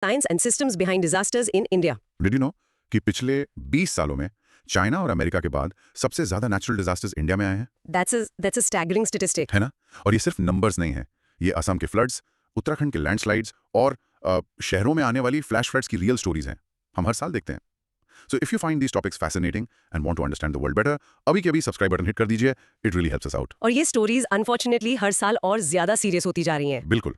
science and systems behind disasters in India. Did you know कि पिछले 20 सालों में चाइना और अमेरिका के बाद सबसे ज्यादा नेचुरल डिजास्टर्स इंडिया में आए हैं, That's a staggering statistic. है ना? और ये सिर्फ नंबर्स नहीं है, ये असम के फ्लड्स, उत्तराखंड के लैंडस्लाइड्स और शहरों में आने वाली फ्लैश फ्लड्स की रियल स्टोरीज हैं। हम हर साल देखते हैं। So if you find these topics fascinating and want to understand the world better, अभी के अभी सब्सक्राइब बटन हिट कर दीजिए। It really helps us out. और ये स्टोरीज अनफॉर्चुनेटली हर साल और ज्यादा सीरियस होती जा रही हैं। बिल्कुल।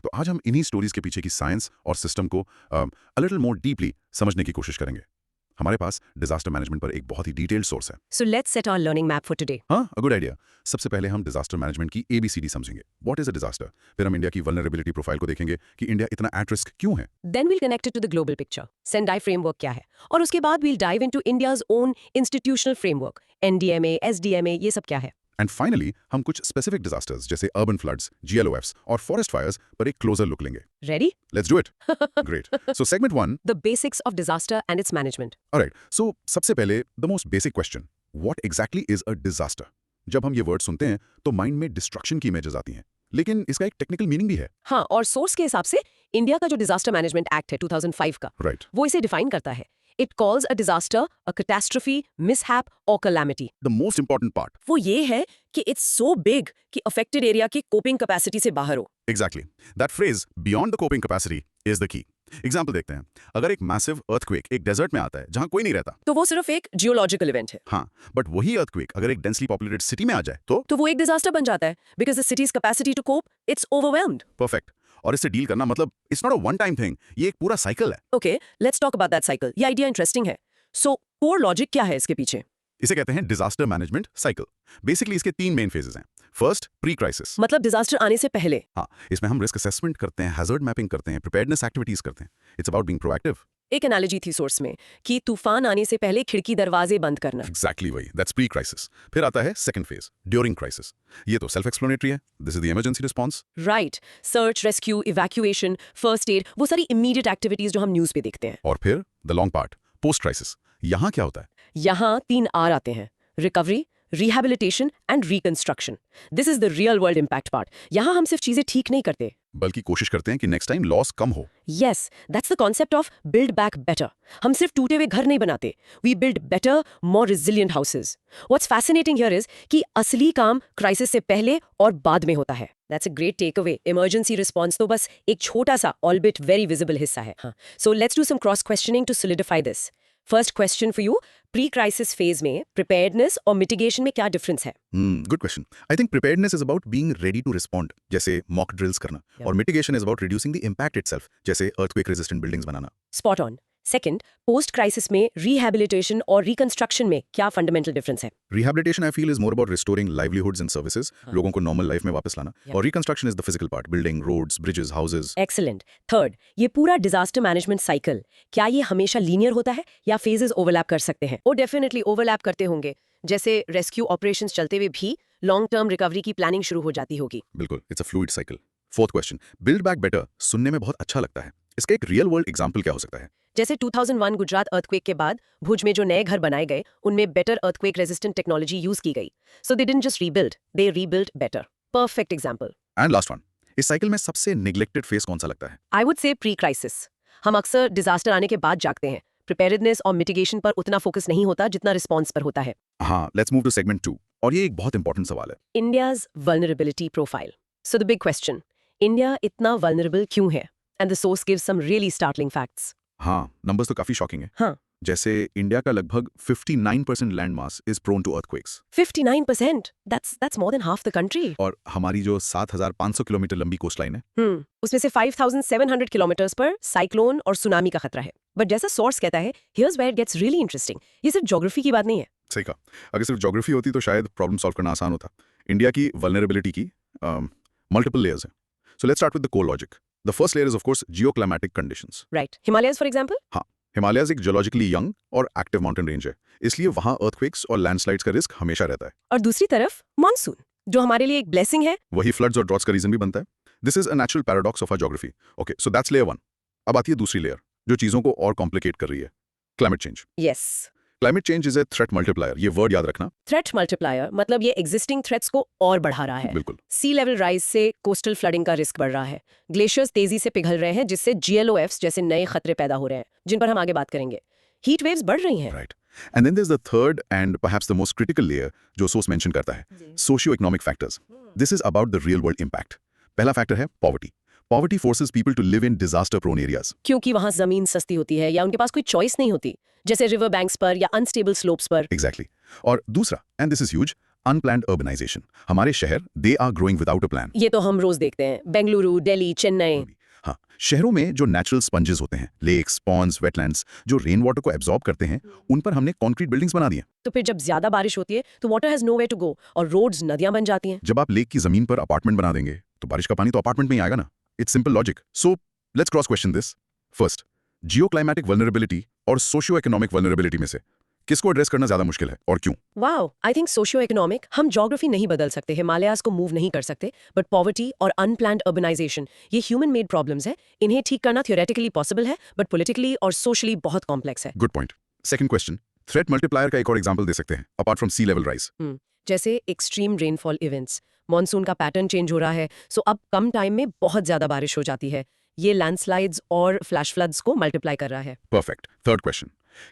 तो आज हम इन्हीं स्टोरीज के पीछे की साइंस और सिस्टम को अ लिटिल मोर डीपली समझने की कोशिश करेंगे। हमारे पास डिजास्टर मैनेजमेंट पर एक बहुत ही डिटेल्ड सोर्स है। So let's set our learning map for today. हाँ, अ गुड आइडिया। सबसे पहले हम डिजास्टर मैनेजमेंट की ABCD समझेंगे। What is a disaster? फिर हम इंडिया की वल्नरेबिलिटी प्रोफाइल को देखेंगे कि इंडिया इतना एट रिस्क क्यों है। Then we'll connect it to the global picture. Sendai framework क्या है? और उसके बाद we'll dive into India's own institutional framework. NDMA, SDMA, ये सब क्या है? एंड फाइनली हम कुछ स्पेसिफिक डिजास्टर्स जैसे अर्बन फ्लड्स, GLOFs और फॉरेस्ट फायर्स पर एक क्लोजर लुक लेंगे। Ready? Let's do it. Great. So segment 1। The basics of disaster and its management. Alright, so सबसे पहले the most basic question, what exactly is a disaster? जब हम ये word सुनते हैं तो माइंड में डिस्ट्रक्शन की इमेजेस आती हैं, लेकिन इसका एक टेक्निकल मीनिंग भी है। हाँ, और सोर्स के हिसाब से इंडिया का जो डिजास्टर मैनेजमेंट एक्ट है 2005 का, राइट। वो इसे डिफाइन करता है। It calls a disaster a catastrophe, mishap or calamity. The most important part. वो ये है कि it's so big कि affected area की coping capacity से बाहर हो। Exactly, that phrase beyond the coping capacity is the key. Example देखते हैं। अगर एक मैसिव अर्थक्वेक एक डेजर्ट में आता है जहां कोई नहीं रहता, तो वो सिर्फ एक जियोलॉजिकल इवेंट है। हाँ, बट वही अर्थक्वेक अगर एक डेंसली पॉपुलेटेड सिटी में आ जाए तो वो एक डिजास्टर बन जाता है because the city's capacity to cope, it's overwhelmed. Perfect. और इससे डील करना मतलब it's not a one time thing, ये एक पूरा साइकिल है। Okay, let's talk about that cycle. ये आइडिया इंटरेस्टिंग है। So, core logic क्या है इसके पीछे? इसे कहते हैं डिजास्टर मैनेजमेंट साइकिल। बेसिकली इसके 3 मेन फेजेस हैं। First, pre crisis. मतलब डिजास्टर आने से पहले। हाँ, इसमें हम रिस्क असेसमेंट करते हैं, हैजर्ड मैपिंग करते हैं, प्रिपेयर्डनेस एक्टिविटीज करते हैं। It's about being proactive. एक एनालॉजी थी सोर्स में कि तूफान आने से पहले खिड़की दरवाजे बंद करना। एग्जैक्टली वही, दैट्स प्री क्राइसिस। फिर आता है सेकंड फेज, ड्यूरिंग क्राइसिस। ये तो सेल्फ एक्सप्लेनेटरी है, this is the emergency response. Right, search, rescue, evacuation, first aid, वो सारी इमीडिएट एक्टिविटीज जो हम न्यूज पे देखते हैं। और फिर the long part, post crisis. यहाँ क्या होता है? यहाँ 3 R आते हैं, recovery, rehabilitation and reconstruction. This is the real world impact part. यहाँ हम सिर्फ चीजें ठीक नहीं करते, बल्कि कोशिश करते हैं कि नेक्स्ट टाइम लॉस कम हो। Yes, that's the concept of build back better. हम सिर्फ टूटे हुए घर नहीं बनाते, we build better, more resilient houses. What's fascinating here is कि असली काम क्राइसिस से पहले और बाद में होता है। That's a great takeaway. Emergency response तो बस एक छोटा सा ऑलबिट वेरी विजिबल हिस्सा है। हाँ, so let's do some cross questioning to solidify this. First question for you, pre crisis phase में प्रिपेयर्डनेस और मिटिगेशन में क्या डिफरेंस है? Good question. I think preparedness is about being ready to respond, जैसे mock drills करना, और mitigation is about reducing the impact itself, जैसे earthquake resistant buildings बनाना। Spot on. Second, post crisis में रिहैबिलिटेशन और रिकंस्ट्रक्शन में क्या फंडामेंटल डिफरेंस है? Rehabilitation, I feel, is more about restoring livelihoods and services, लोगों को नॉर्मल लाइफ में वापस लाना, और reconstruction is the physical part, building roads, bridges, houses. Excellent. Third, ये पूरा डिजास्टर मैनेजमेंट साइकिल क्या ये हमेशा लीनियर होता है या फेजेस ओवरलैप कर सकते हैं? वो डेफिनेटली ओवरलैप करते होंगे। जैसे रेस्क्यू ऑपरेशंस चलते हुए भी लॉन्ग टर्म रिकवरी की प्लानिंग शुरू हो जाती होगी। बिल्कुल, it's a fluid cycle. Fourth question, build back better, सुनने में बहुत अच्छा लगता है। इसका एक रियल वर्ल्ड एग्जाम्पल क्या हो सकता है? जैसे 2001 गुजरात अर्थक्वेक के बाद भुज में जो नए घर बनाए गए, उनमें better earthquake resistant technology use की गई। So they didn't just rebuild, they rebuild better. Perfect example. And last one, इस साइकिल में सबसे नेग्लेक्टेड फेज कौन सा लगता है? I would say pre crisis. हम अक्सर डिजास्टर आने के बाद जागते हैं। प्रिपेयर्डनेस और मिटिगेशन पर उतना फोकस नहीं होता जितना रिस्पॉन्स पर होता है। हाँ, लेट्स मूव टू सेगमेंट 2, और ये एक बहुत इंपॉर्टेंट सवाल है। India's vulnerability profile. So the big question, India इतना वल्नरेबल क्यों है? And the source gives some really startling facts. हाँ, नंबर्स तो काफी शॉकिंग है। हाँ, जैसे इंडिया का लगभग 59% land mass is prone to earthquakes, 59%, that's more than half the country. और हमारी जो 7,500 किलोमीटर लंबी कोस्टलाइन है, उसमें से 5,700 किलोमीटर्स पर साइक्लोन और सुनामी का खतरा है। बट जैसा सोर्स कहता है, here's where it gets really interesting. ये सिर्फ ज्योग्राफी की बात नहीं है। सही कहा। अगर सिर्फ ज्योग्राफी होती तो शायद प्रॉब्लम सॉल्व करना आसान होता। इंडिया की वल्नरेबिलिटी की मल्टीपल लेयर्स हैं। So let's start with the core logic. The first layer is of course geoclimatic conditions. Right, Himalayas for example. हाँ, हिमालयस एक जियोलॉजिकली यंग और एक्टिव माउंटेन रेंज है, इसलिए वहां अर्थक्वेक्स और लैंडस्लाइड्स का रिस्क हमेशा रहता है। और दूसरी तरफ मॉनसून, जो हमारे लिए एक ब्लेसिंग है। वही फ्लड्स और ड्रॉट्स का रीजन भी बनता है। This is a natural paradox of our geography. Okay, so that's layer 1। अब आती है दूसरी लेयर, जो चीजों को और कॉम्प्लिकेट कर रही है, climate change. Yes. Climate change is a threat multiplier, ये वर्ड याद रखना। थ्रेट मल्टीप्लायर मतलब ये एग्जिस्टिंग थ्रेट्स को और बढ़ा रहा है। बिल्कुल। सी लेवल राइज से कोस्टल फ्लडिंग का रिस्क बढ़ रहा है, ग्लेशियर्स तेजी से पिघल रहे हैं जिससे GLOFs जैसे नए खतरे पैदा हो रहे हैं जिन पर हम आगे बात करेंगे। हीट वेव्स बढ़ रही हैं। Right. And then there is the third and perhaps the most critical layer जो सोर्स मेंशन करता है, socio economic factors. This is about the real world impact. पहला फैक्टर है poverty. Poverty forces people to live in disaster prone areas. क्योंकि वहां जमीन सस्ती होती है या उनके पास कोई चॉइस नहीं होती, जैसे रिवर बैंक्स पर या अनस्टेबल स्लोप्स पर। एग्जैक्टली। और दूसरा, and this is huge, unplanned urbanisation. हमारे शहर they are growing without a plan. ये तो हम रोज देखते हैं, बेंगलुरु, दिल्ली, चेन्नई। हाँ, शहरों में जो नेचुरल स्पंजेस होते हैं, लेक्स, पॉन्ड्स, वेटलैंड्स, जो रेन वाटर को एब्जॉर्ब करते हैं, उन पर हमने कंक्रीट बिल्डिंग्स बना दी हैं। तो फिर जब ज्यादा बारिश होती है तो water has nowhere to go और रोड्स नदियां बन जाती हैं। जब आप लेक की जमीन पर अपार्टमेंट बना देंगे तो बारिश का पानी तो अपार्टमेंट में ही आएगा ना। It's simple logic. So let's cross question this. First, geoclimatic vulnerability और सोशियो इकोनॉमिक वल्नरेबिलिटी में से किसको एड्रेस करना ज्यादा मुश्किल है और क्यों? Wow, I think socio economic, हम ज्योग्राफी नहीं बदल सकते, हिमालयाज को मूव नहीं कर सकते, बट पॉवर्टी और अनप्लान्ड अर्बनाइजेशन ये ह्यूमन मेड प्रॉब्लम्स है। इन्हें ठीक करना थियोरेटिकली पॉसिबल है, बट पॉलिटिकली और सोशली बहुत कॉम्प्लेक्स है। Good point. Second question, threat multiplier का एक और एग्जांपल दे सकते हैं apart from sea level rise. जैसे एक्सट्रीम रेनफॉल इवेंट्स, मॉनसून का पैटर्न चेंज हो रहा है, सो अब कम टाइम में बहुत ज्यादा बारिश हो जाती है। ये लैंडस्लाइड्स और फ्लैश फ्लड्स को मल्टीप्लाई कर रहा है। परफेक्ट। थर्ड क्वेश्चन,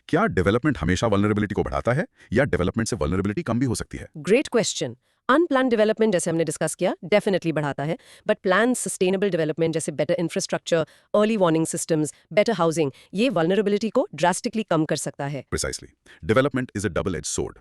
क्या डेवलपमेंट हमेशा वल्नरेबिलिटी को बढ़ाता है या डेवलपमेंट से वल्नरेबिलिटी कम भी हो सकती है? Great question. अनप्लान डेवलपमेंट जैसे हमने डिस्कस किया डेफिनेटली बढ़ाता है, बट प्लान सस्टेनेबल डेवलपमेंट जैसे better infrastructure, early warning systems, better housing, ये वल्नरेबिलिटी को ड्रास्टिकली कम कर सकता है। Precisely. Development is a double edge sword.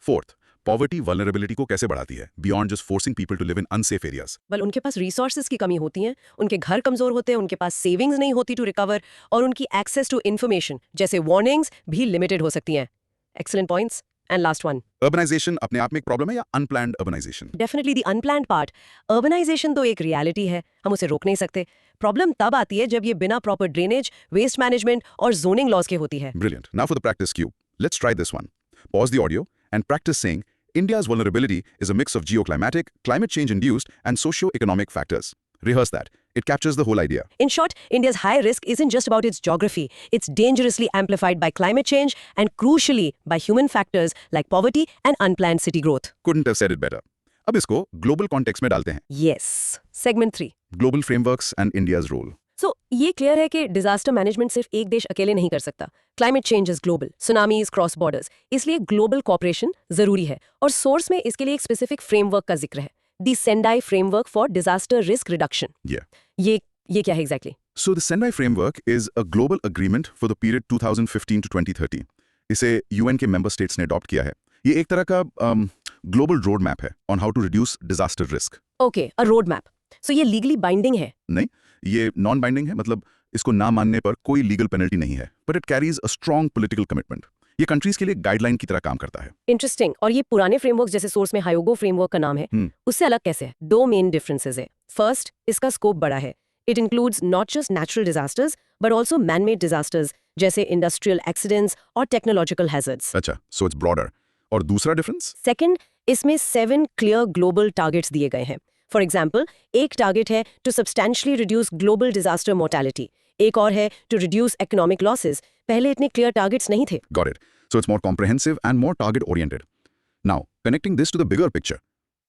Fourth, poverty vulnerability को कैसे बढ़ाती है beyond just forcing people to live in unsafe areas? Well, उनके पास रिसोर्सेज की कमी होती है, उनके घर कमजोर होते हैं, उनके पास सेविंग्स नहीं होती टू रिकवर, और उनकी एक्सेस टू इन्फॉर्मेशन जैसे वार्निंग्स भी लिमिटेड हो सकती हैं। Excellent points. And last one, urbanisation अपने आप में एक प्रॉब्लम है या unplanned urbanisation? Definitely the unplanned part. Urbanisation तो एक रियलिटी है, हम उसे रोक नहीं सकते। प्रॉब्लम तब आती है जब ये बिना प्रॉपर ड्रेनेज, वेस्ट मैनेजमेंट और जोनिंग लॉज के होती है। Brilliant. Now for the practice cube. Let's try this one. Pause the audio and practice saying India's vulnerability is a mix of geoclimatic, climate change induced, and socio-economic factors. Rehearse that. It captures the whole idea. In short, India's high risk isn't just about its geography. It's dangerously amplified by climate change and crucially by human factors like poverty and unplanned city growth. Couldn't have said it better. अब इसको global context में डालते हैं. Yes. Segment 3. Global frameworks and India's role. So, ये clear है कि disaster management सिर्फ एक देश अकेले नहीं कर सकता। Climate change is global, tsunamis cross borders, इसलिए ग्लोबल कोऑपरेशन जरूरी है। और सोर्स में इसके लिए एक स्पेसिफिक फ्रेमवर्क का जिक्र है, the Sendai framework for disaster risk reduction. Yeah. ये क्या है exactly? So the Sendai framework is a global agreement for the period 2015 to 2030. इसे UN के member states ने adopt किया है। ये एक तरह का global road map है on how to reduce disaster risk. Okay, a road map. So ये लीगली बाइंडिंग है? नहीं, ये नॉन बाइंडिंग है, मतलब इसको ना मानने पर कोई लीगल पेनल्टी नहीं है, but it carries a strong political commitment. ये कंट्रीज के लिए गाइडलाइन की तरह काम करता है। इंटरेस्टिंग। और ये पुराने फ्रेमवर्क जैसे सोर्स में हायोगो फ्रेमवर्क का नाम है, उससे अलग कैसे है? दो मेन डिफरेंसेस है। फर्स्ट, इसका स्कोप बड़ा है। It includes not just natural disasters but also man-made disasters जैसे इंडस्ट्रियल एक्सीडेंट्स और टेक्नोलॉजिकल हैजर्ड्स। अच्छा, सो इट्स ब्रॉडर। और दूसरा डिफरेंस? सेकंड, इसमें 7 क्लियर ग्लोबल टारगेट्स दिए गए हैं। फॉर एग्जाम्पल, एक टारगेट है to substantially reduce global disaster mortality, एक और है टू रिड्यूस इकोनॉमिक लॉसेस। पहले इतने क्लियर टारगेट्स नहीं थे। Got it. So it's more comprehensive and more target oriented. Now, connecting this to the bigger picture,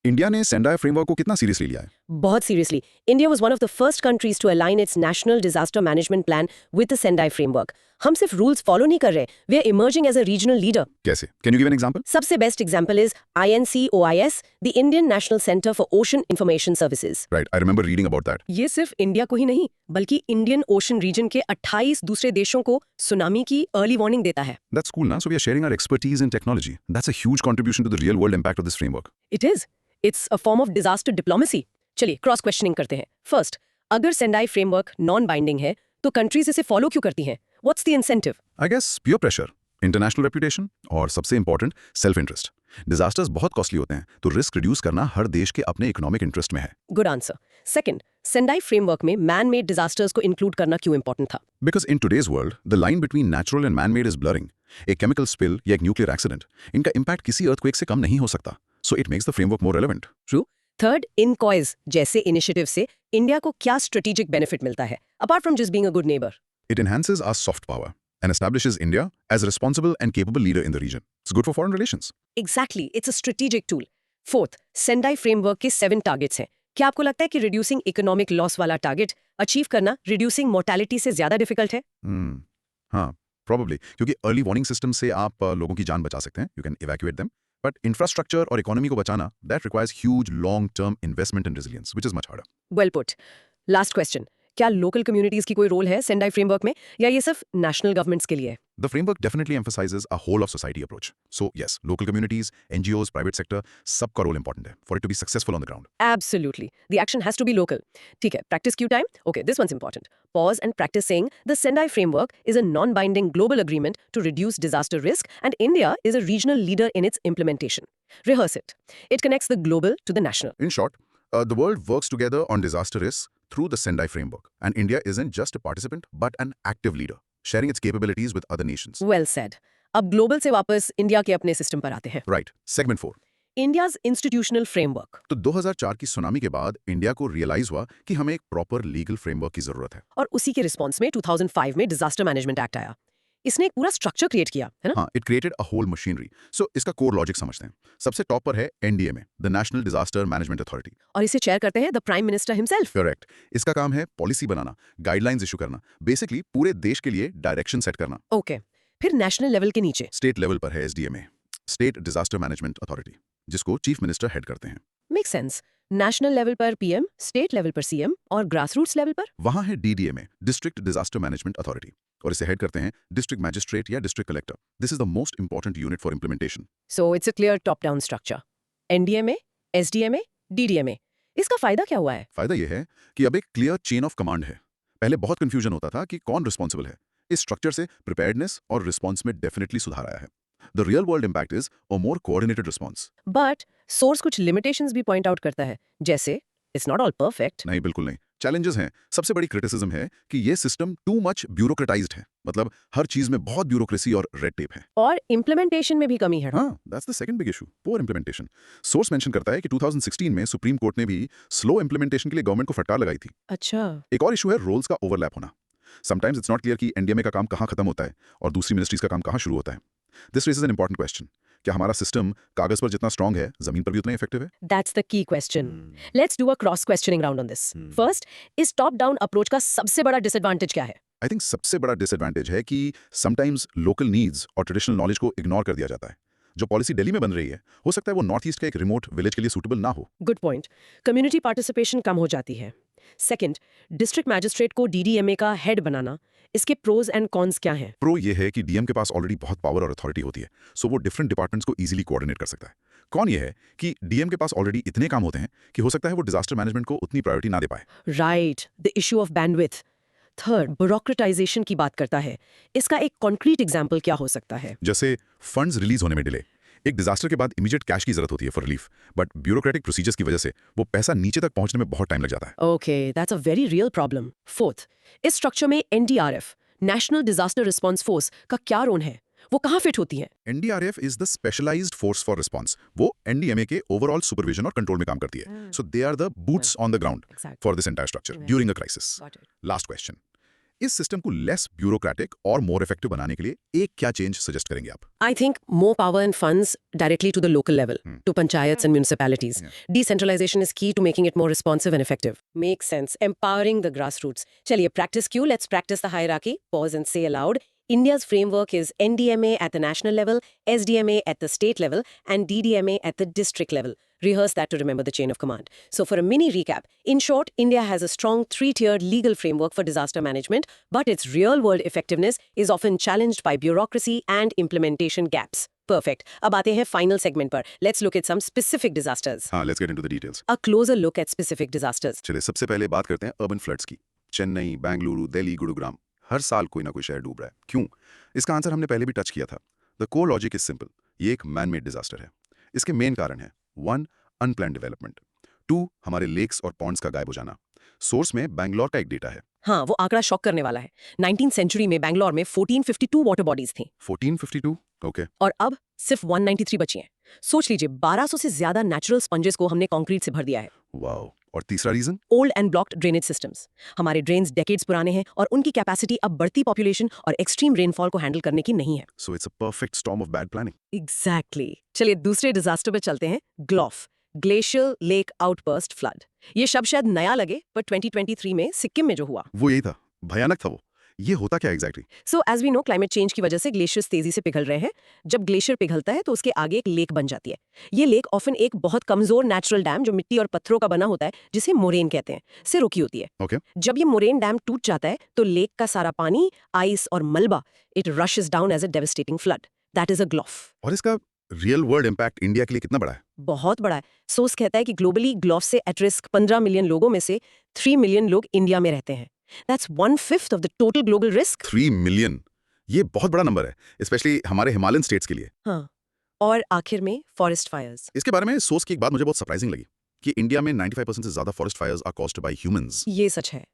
India ने Sendai framework को कितना सीरियसली लिया है? बहुत seriously. India was one of the first countries to align its national disaster management plan with the Sendai framework. हम सिर्फ rules follow नहीं कर रहे, we are emerging as a regional leader. कैसे? Can you give an example? सबसे best example is INCOIS, the Indian national centre for ocean information services. Right, I remember reading about that. ये सिर्फ India को ही नहीं बल्कि Indian ocean reason के 28 दूसरे देशों को सुनामी की अर्ली वार्निंग देता है। That's cool, na? So we are sharing our expertise in technology. That's a huge contribution to the real world impact of this framework. It is, it's a form of disaster diplomacy. चलिए cross questioning करते हैं। First, अगर Sendai framework non binding है तो countries इसे follow क्यों करती हैं? What's the incentive? I guess peer pressure, international reputation और सबसे इंपॉर्टेंट सेल्फ इंटरेस्ट। डिजास्टर्स बहुत कॉस्टली होते हैं, तो रिस्क रिड्यूस करना हर देश के अपने इकोनॉमिक इंटरेस्ट में है। Good answer. Second, Sendai framework में मैन मेड डिजास्टर्स को इंक्लूड करना क्यों इंपॉर्टेंट था? Because in today's world, the line between natural and man-made is blurring. एक chemical spill या एक nuclear accident, इनका impact किसी earthquake से कम नहीं हो सकता. So it makes the framework more relevant. True. Third, INCOIS जैसे इनिशिएटिव से इंडिया को क्या स्ट्रेटेजिक बेनिफिट मिलता है apart from just being a good neighbour? It enhances our soft power. and establishes India as a responsible and capable leader in the region. It's good for foreign relations. Exactly, it's a strategic tool. Fourth, Sendai framework के 7 targets हैं. क्या आपको लगता है कि reducing economic loss वाला target achieve करना reducing mortality से ज्यादा डिफिकल्ट है? हाँ, probably, क्योंकि अर्ली वार्निंग सिस्टम से आप लोगों की जान बचा सकते हैं. You can evacuate them. But infrastructure और इकोनॉमी को बचाना, that requires huge long-term investment and resilience, which is much harder. Well put. Last question, क्या लोकल कम्युनिटीज की कोई रोल है सेंडाई फ्रेमवर्क में या ये सिर्फ नेशनल गवर्नमेंट्स के लिए है? The framework definitely emphasizes a whole of society approach. So yes, local communities, NGOs, private sector, सबका role important है for it to be successful on the ground. Absolutely. The action has to be local. ठीक है, practice cue time? Okay, this one's important. Pause and practice saying the Sendai Framework is a non-binding global agreement to reduce disaster risk and India is a regional leader in its implementation. Rehearse it. It connects the global to the national. In short, the world works together on disaster risks through the Sendai Framework, and India isn't just a participant but an active leader, sharing its capabilities with other nations. Well said. अब global से वापस India के अपने system पर आते हैं. Right. Segment 4. India's institutional framework. तो 2004 की सुनामी के बाद इंडिया को रियलाइज हुआ कि हमें एक प्रॉपर लीगल फ्रेमवर्क की जरूरत है. और उसी के रिस्पॉन्स में 2005 में डिजास्टर मैनेजमेंट एक्ट आया. इसने एक पूरा स्ट्रक्चर क्रिएट किया, है ना? हाँ, it created a whole machinery. So इसका कोर लॉजिक समझते हैं. सबसे टॉप पर है NDMA, the national disaster management authority. और इसे चेयर करते हैं the prime minister himself. Correct. इसका काम है पॉलिसी बनाना, गाइडलाइंस इशू करना, बेसिकली पूरे देश के लिए डायरेक्शन सेट करना. ओके. फिर नेशनल लेवल के नीचे स्टेट लेवल पर है SDMA, state disaster management authority, जिसको चीफ मिनिस्टर हेड करते हैं. Make sense. नेशनल लेवल पर पीएम, स्टेट लेवल पर सीएम और ग्रासरूट्स लेवल पर वहां है DDMA, district disaster management authority, और इसे हेड करते हैं डिस्ट्रिक्ट मैजिस्ट्रेट या district collector. This is the most important unit for implementation. So it's a clear top down structure. NDMA, SDMA, DDMA. इसका फायदा क्या हुआ है? फायदा यह है कि अब एक क्लियर चेन ऑफ कमांड है. पहले बहुत कंफ्यूजन होता था कि कौन रिस्पॉन्सिबल है. इस स्ट्रक्चर से प्रिपेयर्डनेस और रिस्पॉन्स में डेफिनेटली सुधार आया है. The real world impact is a more coordinated response. But source कुछ लिमिटेशंस भी पॉइंट आउट करता है, जैसे इट्स नॉट ऑल परफेक्ट. नहीं, बिल्कुल नहीं. चैलेंजेस हैं. सबसे बड़ी क्रिटिसिज्म है कि ये सिस्टम टू मच ब्यूरोक्रेटाइज्ड है. मतलब हर चीज में बहुत ब्यूरोक्रेसी और रेड टेप है. और इम्प्लीमेंटेशन में भी कमी है. हाँ, that's the second big issue, poor implementation. Source mention करता है कि 2016 में सुप्रीम कोर्ट ने भी स्लो इंप्लीमेंटेशन के लिए गवर्नमेंट को फटकार लगाई थी. अच्छा. एक और इशू है रोल्स का ओवरलैप होना. समटाइम्स इट्स नॉट क्लियर कि एनडीएमए का काम कहाँ खत्म होता है और दूसरी मिनिस्ट्रीज का काम कहाँ शुरू होता है. This raises an important question. क्या हमारा सिस्टम कागज पर जितना स्ट्रांग है, जमीन पर भी उतना इफेक्टिव है? That's the key question. Let's do a cross questioning round on this. First, इस टॉप डाउन अप्रोच का सबसे बड़ा डिसएडवांटेज क्या है? आई थिंक सबसे बड़ा डिसएडवांटेज है कि समटाइम्स लोकल नीड्स और ट्रेडिशनल नॉलेज को इग्नोर कर दिया जाता है. जो पॉलिसी दिल्ली में बन रही है, हो सकता है वो नॉर्थ ईस्ट के एक रिमोट विलेज के लिए सूटेबल ना हो. Good point. कम्युनिटी पार्टिसिपेशन कम हो जाती है. सेकंड, डिस्ट्रिक्ट मैजिस्ट्रेट को डीडीएमए का हेड बनाना, इसके प्रोज एंड कॉन्स क्या हैं? प्रो ये है कि डीएम के पास ऑलरेडी बहुत पावर और अथॉरिटी होती है, सो वो डिफरेंट डिपार्टमेंट्स को इजीली कोऑर्डिनेट कर सकता है. कौन ये है कि डीएम के पास ऑलरेडी इतने काम होते हैं कि हो सकता है वो डिजास्टर मैनेजमेंट को उतनी प्रायोरिटी ना दे पाए. Right, the issue of bandwidth. Third, bureaucratization की बात करता है. इसका एक कॉन्क्रीट एग्जांपल क्या हो सकता है? जैसे फंड्स रिलीज होने में डिले. एक डिजास्टर के बाद इमीडिएट कैश की जरूरत होती है for relief, but bureaucratic procedures की वजह से वो पैसा नीचे तक पहुंचने में बहुत टाइम लग जाता है. Okay, that's a very real problem. Fourth, इस स्ट्रक्चर में NDRF, national disaster response force का क्या रोल है? वो कहाँ फिट होती है? NDRF is the specialised force for response. वो एनडीएमए के ओवरऑल सुपरविजन और कंट्रोल में काम करती है. So they are the boots on the ground for this entire structure during a crisis. Last question. इस सिस्टम को लेस ब्यूरोक्रेटिक और मोर इफेक्टिव बनाने के लिए एक क्या चेंज सजेस्ट करेंगे आप? I think more power and funds directly to the local level, to panchayats and municipalities. Decentralization is key to making it more responsive and effective. Makes sense. Empowering the grassroots. चलिए, practice cue. Let's practice the hierarchy. Pause and say aloud. India's framework is NDMA at the national level, SDMA at the state level, and DDMA at the district level. Rehearse that to remember the chain of command. So for a mini recap, in short, India has a strong 3-tiered legal framework for disaster management, but its real-world effectiveness is often challenged by bureaucracy and implementation gaps. Perfect. अब आते हैं final segment पर. Let's look at some specific disasters. हाँ, let's get into the details. A closer look at specific disasters. चलिए, सबसे पहले बात करते हैं अर्बन फ्लड्स की. चेन्नई, बेंगलुरु, दिल्ली, गुरुग्राम, हर साल कोई ना कोई शहर डूब रहा है. क्यों? इसका आंसर हमने पहले भी टच किया था. The core logic is simple. ये एक मैन मेड डिजास्टर है. इसके मेन कारण है 1. Unplanned development. 2. हमारे लेक्स और पॉन्ड्स का गायब हो जाना. सोर्स में बैंगलोर का एक डेटा है. हाँ, वो आंकड़ा शॉक करने वाला है. 19th सेंचुरी में बैंगलोर में 1452 वाटर बॉडीज थी. 1452? ओके. और अब सिर्फ 193 बची हैं. सोच लीजिए, 1200 से ज्यादा नेचुरल स्पंजेस को हमने कंक्रीट से भर दिया है. वाओ. और तीसरा reason? Old and blocked drainage systems. हमारे ड्रेन्स डेकेड्स पुराने हैं और उनकी कैपेसिटी अब बढ़ती पॉपुलेशन और एक्सट्रीम रेनफॉल को हैंडल करने की नहीं है। So it's a perfect storm of bad planning. Exactly. चलिए दूसरे डिजास्टर पे चलते हैं, GLOF, glacial lake outburst flood. ये शब्द शायद नया लगे, पर 2023 में सिक्किम में जो हुआ। वो यही था, भयानक था वो। ये होता क्या exactly? So as we know, climate change की वजह से ग्लेशियर्स तेजी से पिघल रहे हैं। जब ग्लेशियर पिघलता है तो उसके आगे एक लेक बन जाती है। ये लेक ऑफन एक बहुत कमजोर नेचुरल डैम, जो मिट्टी और पत्थरों का बना होता है, जिसे मोरेन कहते हैं, से रुकी होती है। ओके। जब ये मोरेन डैम टूट जाता है तो लेक का सारा पानी, आइस और मलबा, it rushes down as a devastating flood. That is a GLOF. और इसका रियल वर्ल्ड इम्पैक्ट इंडिया के लिए कितना बड़ा है? बहुत बड़ा है। सोर्स कहता है कि ग्लोबली ग्लॉफ से एट रिस्क 15 मिलियन लोगों में से 3 मिलियन लोग इंडिया में रहते हैं। That's 1/5 of the total global risk. 3 million, ये बहुत बड़ा नंबर है, स्पेशली हमारे हिमालयन स्टेट्स के लिए। हाँ। और आखिर में फॉरेस्ट फायर्स। इसके बारे में सोच की एक बात मुझे बहुत सरप्राइजिंग लगी कि इंडिया में 95% से ज्यादा forest fires are caused by humans. ये सच है।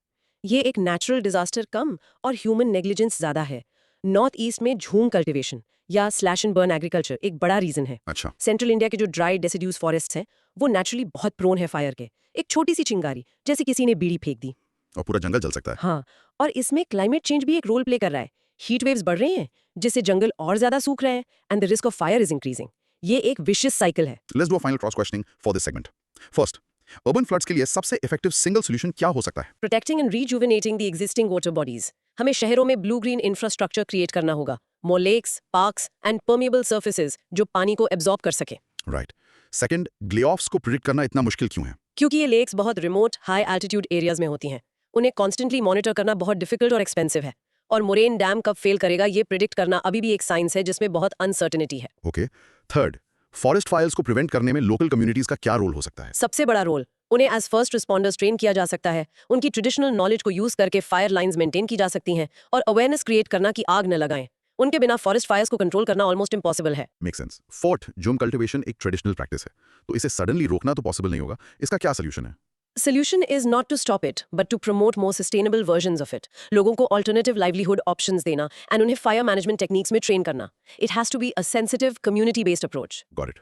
ये एक नेचुरल डिजास्टर कम और ह्यूमन नेग्लिजेंस ज्यादा है। नॉर्थ ईस्ट में झूम कल्टीवेशन या स्लैश एंड बर्न एग्रीकल्चर एक बड़ा रीजन है। अच्छा। सेंट्रल इंडिया के जो ड्राई डेसिड्यूज फॉरेस्ट्स हैं, वो नेचुरली बहुत प्रोन है फायर के। एक छोटी सी चिंगारी, जैसे किसी ने बीड़ी फेंक दी, और पूरा जंगल जल सकता है। हाँ। और इसमें क्लाइमेट चेंज भी एक रोल प्ले कर रहा है। हीट वेव्स बढ़ रहे हैं, जिससे जंगल और ज्यादा सूख रहे हैं, and the risk of fire is increasing. ये एक विशियस साइकिल है। Let's do a final cross questioning for this segment. First, urban floods के लिए सबसे इफेक्टिव सिंगल सॉल्यूशन क्या हो सकता है? Protecting and rejuvenating the existing water bodies. हमें शहरों में ब्लू ग्रीन इंफ्रास्ट्रक्चर क्रिएट करना होगा, more lakes, parks and permeable surfaces जो पानी को एब्जॉर्ब कर सके। राइट। सेकंड, ग्लेऑफ्स को प्रिडिक्ट करना इतना मुश्किल क्यों है? क्योंकि ये लेक्स बहुत रिमोट हाई एल्टीट्यूड एरियाज में होती हैं। उन्हें कॉन्स्टेंटली मॉनिटर करना बहुत डिफिकल्ट और एक्सपेंसिव है। और मोरेन डैम कब फेल करेगा, ये प्रिडिक्ट करना अभी भी एक साइंस है जिसमें बहुत अनसर्टेनिटी है। ओके। थर्ड, फॉरेस्ट फायर्स को प्रिवेंट करने में लोकल कम्युनिटीज का क्या रोल हो सकता है? सबसे बड़ा रोल, उन्हें एज फर्स्ट रिस्पॉन्डर्स ट्रेन किया जा सकता है। उनकी ट्रेडिशनल नॉलेज को यूज करके फायर लाइंस मेंटेन की जा सकती हैं और अवेयरनेस क्रिएट करना कि आग न लगाएं। उनके बिना फॉरेस्ट फायर्स को कंट्रोल करना ऑलमोस्ट इम्पॉसिबल है। Make sense. फोर्थ, झूम कल्टीवेशन एक ट्रेडिशनल प्रैक्टिस है, तो इसे सडनली रोकना तो पॉसिबल नहीं होगा। इसका क्या सोल्यूशन है? Solution is not to stop it, but to promote more sustainable versions of it. लोगों को alternative livelihood options देना and उन्हें fire management techniques में train करना. It has to be a sensitive, community-based approach. Got it.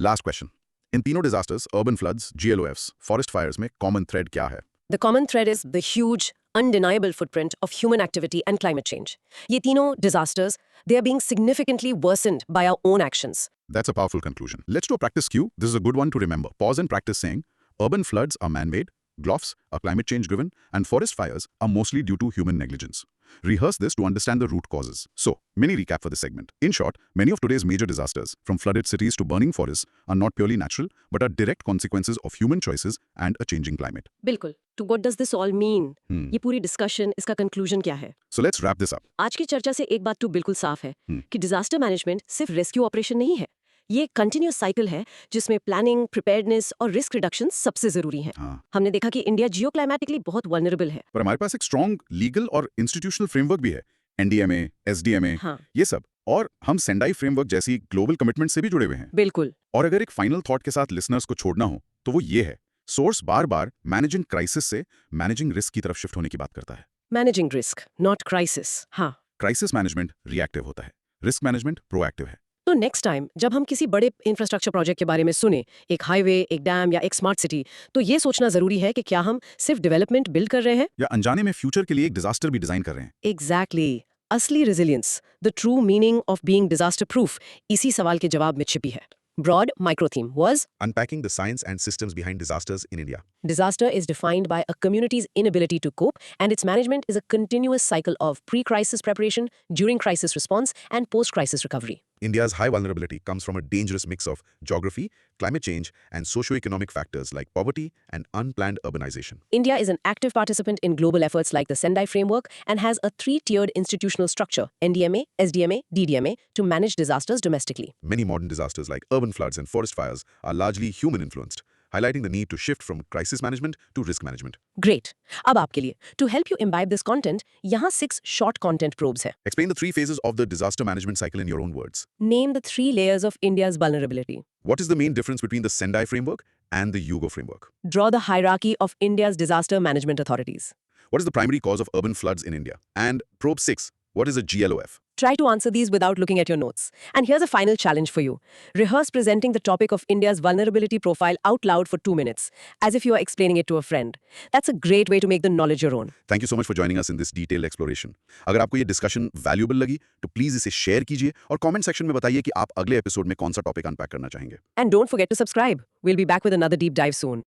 Last question. इन तीनों disasters, urban floods, GLOFs, forest fires में common thread क्या है? The common thread is the huge, undeniable footprint of human activity and climate change. ये तीनों disasters, they are being significantly worsened by our own actions. That's a powerful conclusion. Let's do a practice cue. This is a good one to remember. Pause and practice saying, urban floods are man-made, GLOFs are climate change driven, and forest fires are mostly due to human negligence. Rehearse this to understand the root causes. So, mini recap for this segment. In short, many of today's major disasters, from flooded cities to burning forests, are not purely natural, but are direct consequences of human choices and a changing climate. बिल्कुल। To what does this all mean? ये पूरी discussion, इसका conclusion क्या है? So let's wrap this up. आज की चर्चा से एक बात तो बिल्कुल साफ है कि डिजास्टर मैनेजमेंट सिर्फ रेस्क्यू ऑपरेशन नहीं है। ये कंटिन्यूअस साइकिल है जिसमें प्लानिंग, प्रिपेयर्डनेस और रिस्क रिडक्शन सबसे जरूरी है। हाँ। हमने देखा कि इंडिया जियोक्लाइमेटिकली बहुत वल्नरेबल है। पर हमारे पास एक स्ट्रॉन्ग लीगल और इंस्टीट्यूशनल फ्रेमवर्क भी है, NDMA, SDMA, हाँ। ये सब। और हम सेंडाई फ्रेमवर्क जैसी ग्लोबल कमिटमेंट से भी जुड़े हुए हैं। बिल्कुल। और अगर एक फाइनल थॉट के साथ लिसनर्स को छोड़ना हो तो वो ये है, सोर्स बार बार मैनेजिंग क्राइसिस से मैनेजिंग रिस्क की तरफ शिफ्ट होने की बात करता है। Managing risk, not crisis. हाँ। क्राइसिस मैनेजमेंट रिएक्टिव होता है, रिस्क मैनेजमेंट प्रोएक्टिव है। तो नेक्स्ट टाइम जब हम किसी बड़े इंफ्रास्ट्रक्चर प्रोजेक्ट के बारे में सुने, एक हाईवे, एक डैम या एक स्मार्ट सिटी, तो ये सोचना जरूरी है कि क्या हम सिर्फ डेवलपमेंट बिल्ड कर रहे हैं या अनजाने में फ्यूचर के लिए एक डिजास्टर भी डिजाइन कर रहे हैं। एग्जैक्टली। असली resilience, the true meaning of being disaster proof, इसी सवाल के जवाब में छिपी है। Broad micro theme was Unpacking the science and systems behind disasters in India. disaster is defined by a community's inability to cope, and its management is a continuous cycle of pre-crisis preparation, during crisis response, and post-crisis recovery. India's high vulnerability comes from a dangerous mix of geography, climate change, and socio-economic factors like poverty and unplanned urbanization. India is an active participant in global efforts like the Sendai Framework and has a 3-tiered institutional structure, NDMA, SDMA, DDMA, to manage disasters domestically. Many modern disasters like urban floods and forest fires are largely human-influenced, highlighting the need to shift from crisis management to risk management. Great. अब आपके लिए, to help you imbibe this content, यहाँ 6 short content probes है. Explain the 3 phases of the disaster management cycle in your own words. Name the 3 layers of India's vulnerability. What is the main difference between the Sendai framework and the Yugo framework? Draw the hierarchy of India's disaster management authorities. What is the primary cause of urban floods in India? And probe 6, what is a GLOF? Try to answer these without looking at your notes. And here's a final challenge for you. Rehearse presenting the topic of India's vulnerability profile out loud for 2 minutes, as if you are explaining it to a friend. That's a great way to make the knowledge your own. Thank you so much for joining us in this detailed exploration. अगर आपको ये discussion valuable लगी तो please इसे share कीजिए और comment section में बताइए कि आप अगले एपिसोड में कौन सा टॉपिक अनपैक करना चाहेंगे। And don't forget to subscribe. We'll be back with another deep dive soon.